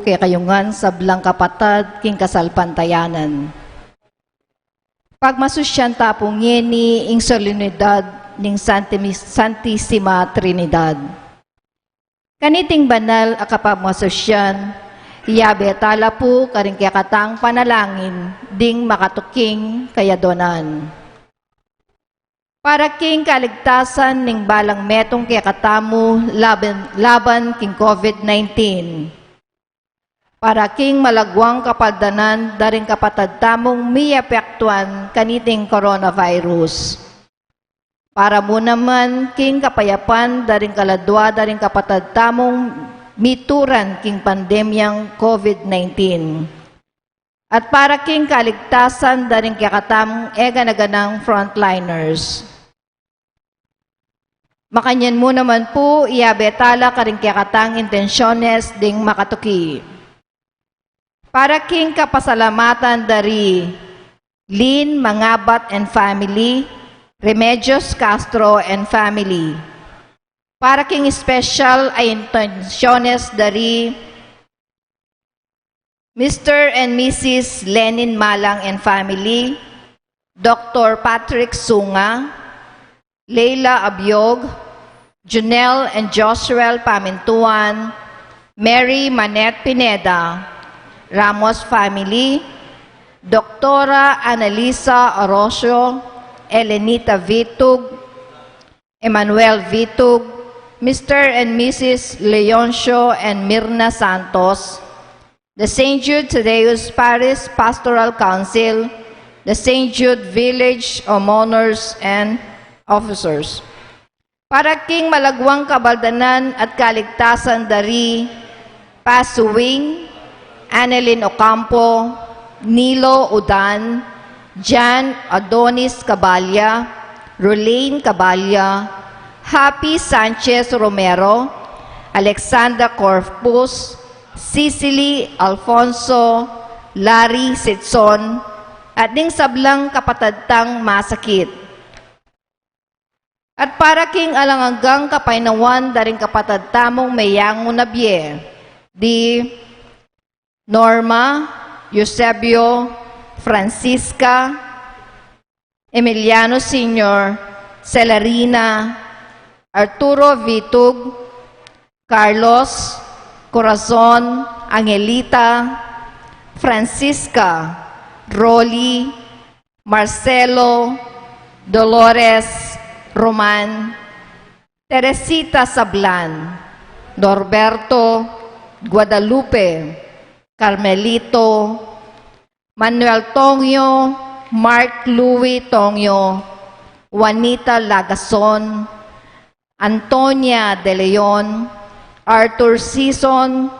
kay kayungan sa blang kapatad king kasalpantayanan. Pagmasusyan tapong yeni ing solenidad ning Santisima Trinidad. Kaniting banal a kapagmasusyan, iyabe tala po karing katang panalangin ding makatuking kayadonan. Para king kaligtasan ning balang metong kaya katamu laban king COVID-19. Para king malagwang kapaldanan daring kapatad tamong miyapektuan kaniting coronavirus. Para mo naman king kapayapan daring kaladwa daring kapatad tamong mituran king pandemyang COVID-19. At para king kaligtasan daring kakatamong eganaganang frontliners. Makanyan mo naman po, iabetala karing kakatang intensyones ding makatuki. Para king kapasalamatan dari Lynn Mangabat and family, Remedios Castro and family. Para king special ay intensyones dari Mr. and Mrs. Lenin Malang and family, Dr. Patrick Sunga, Leila Abiog, Junel and Josuel Pamintuan, Mary Manette Pineda, Ramos family, Doktora Analisa Orosio, Elenita Vitug, Emmanuel Vitug, Mr. and Mrs. Leoncio and Mirna Santos, the St. Jude Thaddeus Parish Pastoral Council, the St. Jude Village Homeowners and Officers. Para king malagwang kabaldanan at kaligtasan dari Pasuwing, Annelyn Ocampo, Nilo Udan, Jan Adonis Cabalya, Rolane Cabalya, Happy Sanchez Romero, Alexandra Corpus, Cicely Alfonso, Larry Sitson, at ding sablang kapatadtang masakit. At para king alanganggang kapainawan daring kapatad tamong mayang nabye, di Norma, Eusebio, Francisca, Emiliano Sr., Celarina, Arturo Vitug, Carlos, Corazon, Angelita, Francisca, Rolly, Marcelo, Dolores, Roman, Teresita Sablan, Norberto, Guadalupe, Carmelito, Manuel Tongyo, Mark Louis Tongyo, Juanita Lagason, Antonia De Leon, Arthur Sison,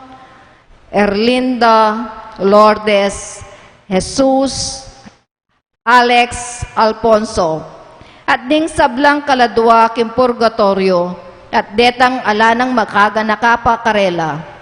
Erlinda Lourdes, Jesus, Alex Alfonso, at ding sablang kaladwa kim purgatorio, at detang alanang makaganakapa karela.